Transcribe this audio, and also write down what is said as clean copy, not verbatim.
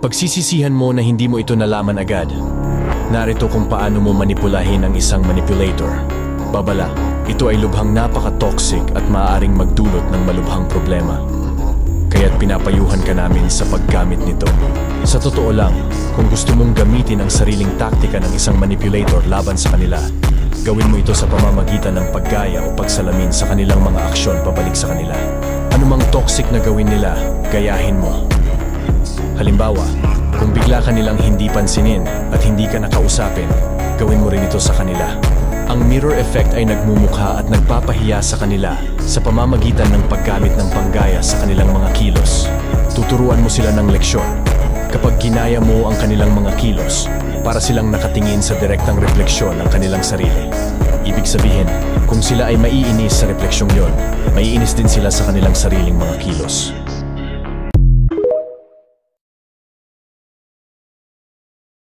Pagsisisihan mo na hindi mo ito nalaman agad. Narito kung paano mo manipulahin ang isang manipulator. Babala, ito ay lubhang napaka-toxic at maaaring magdulot ng malubhang problema. Kaya't pinapayuhan ka namin sa paggamit nito. Sa totoo lang, kung gusto mong gamitin ang sariling taktika ng isang manipulator laban sa kanila, gawin mo ito sa pamamagitan ng paggaya o pagsalamin sa kanilang mga aksyon pabalik sa kanila. Anumang toxic na gawin nila, gayahin mo. Halimbawa, kung bigla ka nilang hindi pansinin at hindi ka nakausapin, gawin mo rin ito sa kanila. Ang mirror effect ay nagmumukha at nagpapahiya sa kanila sa pamamagitan ng paggamit ng panggaya sa kanilang mga kilos. Tuturuan mo sila ng leksyon. Kapag ginaya mo ang kanilang mga kilos, para silang nakatingin sa direktang refleksyon ng kanilang sarili. Ibig sabihin, kung sila ay maiinis sa refleksyong yon, maiinis din sila sa kanilang sariling mga kilos.